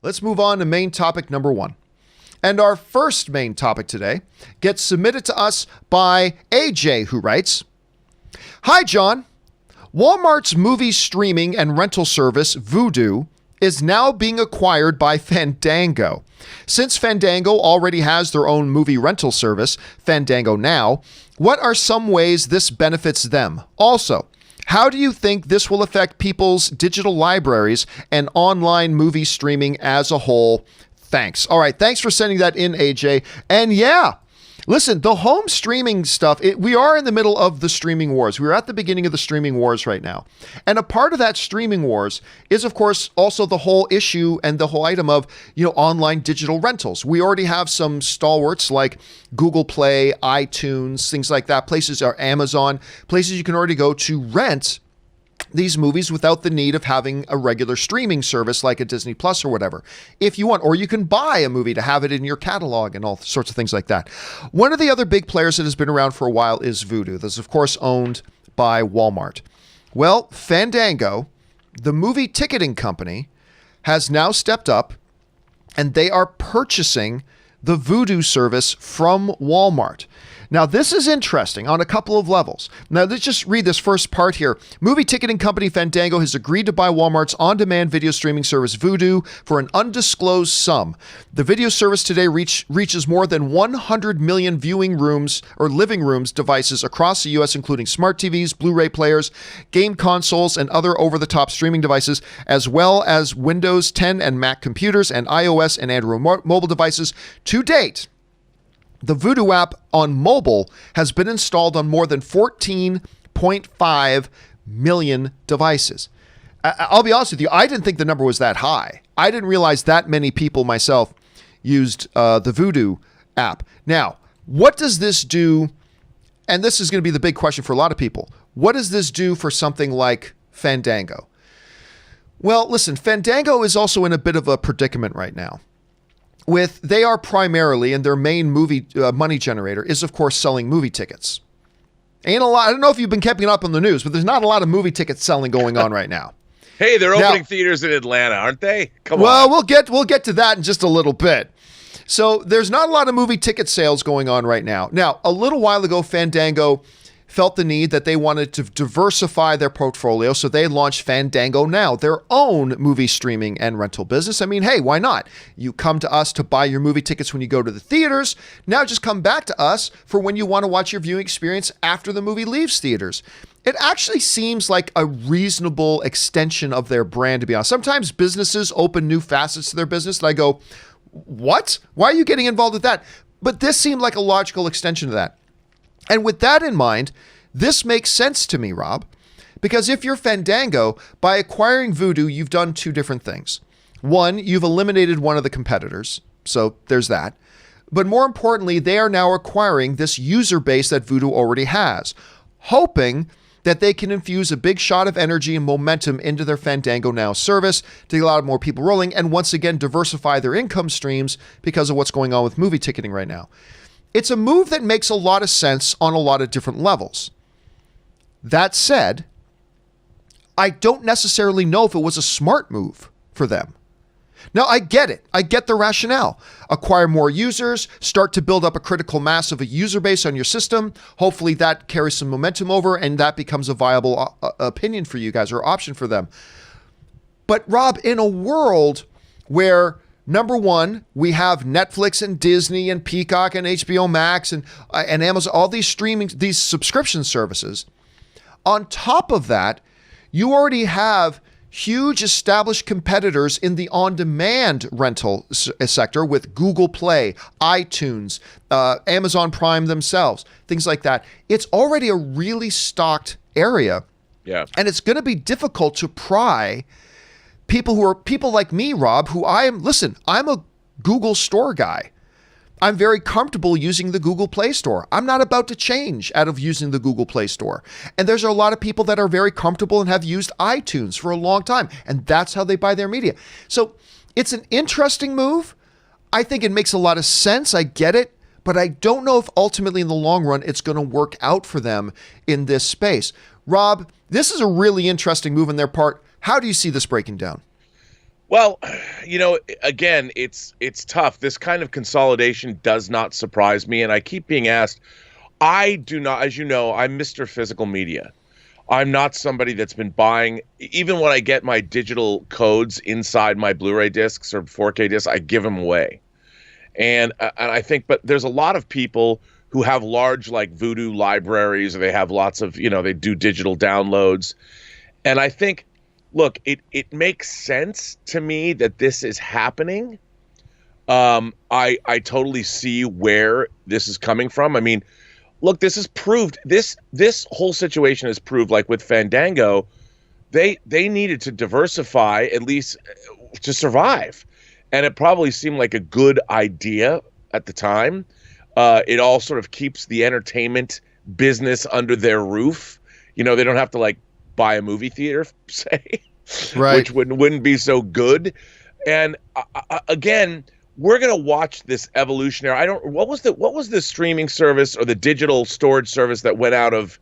Let's move on to main topic number 1. And our first main topic today gets submitted to us by AJ, who writes, "Hi, John. Walmart's movie streaming and rental service, Vudu, is now being acquired by Fandango. Since Fandango already has their own movie rental service, FandangoNOW, what are some ways this benefits them? Also, how do you think this will affect people's digital libraries and online movie streaming as a whole? Thanks." All right, thanks for sending that in, AJ. And yeah, listen, the home streaming stuff, we are in the middle of the streaming wars. We're at the beginning of the streaming wars right now. And a part of that streaming wars is, of course, also the whole issue and the whole item of, online digital rentals. We already have some stalwarts like Google Play, iTunes, things like that. Places are Amazon, places you can already go to rent these movies without the need of having a regular streaming service like a Disney Plus or whatever, if you want. Or you can buy a movie to have it in your catalog and all sorts of things like that. One of the other big players that has been around for a while is Vudu. That's, of course, owned by Walmart. Well, Fandango, the movie ticketing company, has now stepped up and they are purchasing the Vudu service from Walmart. Now, this is interesting on a couple of levels. Now, let's just read this first part here. Movie ticketing company Fandango has agreed to buy Walmart's on-demand video streaming service Vudu for an undisclosed sum. The video service today reaches more than 100 million viewing rooms or living rooms devices across the U.S., including smart TVs, Blu-ray players, game consoles, and other over-the-top streaming devices, as well as Windows 10 and Mac computers and iOS and Android mobile devices. To date, the Vudu app on mobile has been installed on more than 14.5 million devices. I'll be honest with you, I didn't think the number was that high. I didn't realize that many people myself used the Vudu app. Now, what does this do? And this is going to be the big question for a lot of people. What does this do for something like Fandango? Well, listen, Fandango is also in a bit of a predicament right now. They are primarily, and their main movie money generator is, of course, selling movie tickets. Ain't a lot. I don't know if you've been keeping up on the news, but there's not a lot of movie ticket selling going on right now. Hey, they're opening theaters in Atlanta, aren't they? Come on. Well, we'll get to that in just a little bit. So there's not a lot of movie ticket sales going on right now. Now, a little while ago, Fandango felt the need that they wanted to diversify their portfolio, so they launched FandangoNOW, their own movie streaming and rental business. I mean, hey, why not? You come to us to buy your movie tickets when you go to the theaters. Now just come back to us for when you want to watch your viewing experience after the movie leaves theaters. It actually seems like a reasonable extension of their brand, to be honest. Sometimes businesses open new facets to their business, and I go, what? Why are you getting involved with that? But this seemed like a logical extension of that. And with that in mind, this makes sense to me, Rob, because if you're Fandango, by acquiring Vudu, you've done two different things. One, you've eliminated one of the competitors, so there's that. But more importantly, they are now acquiring this user base that Vudu already has, hoping that they can infuse a big shot of energy and momentum into their FandangoNOW service to get a lot more people rolling and once again diversify their income streams because of what's going on with movie ticketing right now. It's a move that makes a lot of sense on a lot of different levels. That said, I don't necessarily know if it was a smart move for them. Now, I get it. I get the rationale. Acquire more users, start to build up a critical mass of a user base on your system. Hopefully that carries some momentum over and that becomes a viable opinion for you guys or option for them. But Rob, in a world where number one, we have Netflix and Disney and Peacock and HBO Max and Amazon, all these these subscription services. On top of that, you already have huge established competitors in the on-demand rental sector with Google Play, iTunes, Amazon Prime themselves, things like that. It's already a really stocked area. Yeah. And it's going to be difficult to pry people like me, Rob, I'm a Google Store guy. I'm very comfortable using the Google Play Store. I'm not about to change out of using the Google Play Store. And there's a lot of people that are very comfortable and have used iTunes for a long time. And that's how they buy their media. So it's an interesting move. I think it makes a lot of sense. I get it. But I don't know if ultimately in the long run, it's going to work out for them in this space. Rob, this is a really interesting move on their part. How do you see this breaking down? Well, again, it's tough. This kind of consolidation does not surprise me, and I keep being asked. I do not, as you know, I'm Mr. Physical Media. I'm not somebody that's been buying, even when I get my digital codes inside my Blu-ray discs or 4K discs, I give them away. And I think, but there's a lot of people who have large like Vudu libraries, or they have lots of, they do digital downloads. And I think, look, it makes sense to me that this is happening. I totally see where this is coming from. I mean, look, this has proved, this whole situation has proved, like with Fandango, they needed to diversify, at least to survive. And it probably seemed like a good idea at the time. It all sort of keeps the entertainment business under their roof. They don't have to like buy a movie theater, say, right, which wouldn't be so good. And again, we're gonna watch this evolutionary. What was the streaming service or the digital storage service that went out of?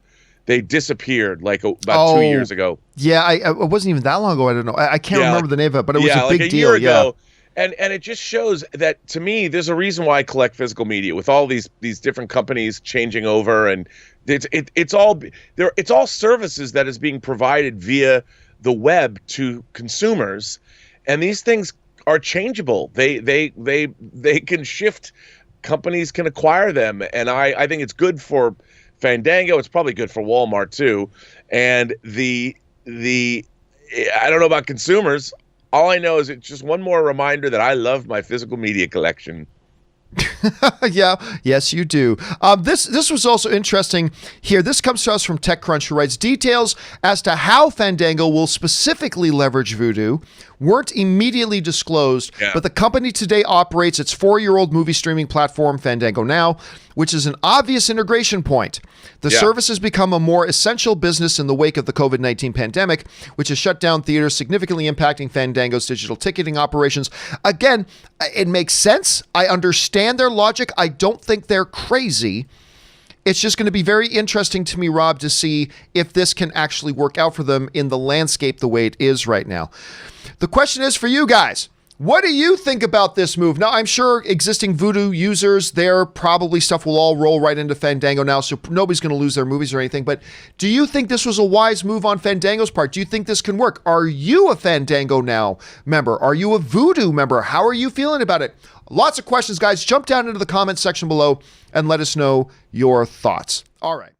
They disappeared like about 2 years ago. Yeah, it wasn't even that long ago. I don't know. I can't remember the name of it, but it was a big like deal. Year ago. And it just shows that, to me, there's a reason why I collect physical media, with all these different companies changing over, and it's all services that is being provided via the web to consumers, and these things are changeable. They can shift. Companies can acquire them, and I think it's good for Fandango. It's probably good for Walmart too. And the I don't know about consumers. All I know is it's just one more reminder that I love my physical media collection. Yeah, yes, you do. This was also interesting here. This comes to us from TechCrunch, who writes, details as to how Fandango will specifically leverage Vudu weren't immediately disclosed, but the company today operates its 4-year-old movie streaming platform, FandangoNOW, which is an obvious integration point. The service has become a more essential business in the wake of the COVID-19 pandemic, which has shut down theaters, significantly impacting Fandango's digital ticketing operations. Again, it makes sense. I understand their logic. I don't think they're crazy. It's just going to be very interesting to me, Rob, to see if this can actually work out for them in the landscape the way it is right now. The question is for you guys. What do you think about this move? Now, I'm sure existing Vudu users, their probably stuff will all roll right into Fandango now, so nobody's going to lose their movies or anything. But do you think this was a wise move on Fandango's part? Do you think this can work? Are you a FandangoNOW member? Are you a Vudu member? How are you feeling about it? Lots of questions, guys. Jump down into the comments section below and let us know your thoughts. All right.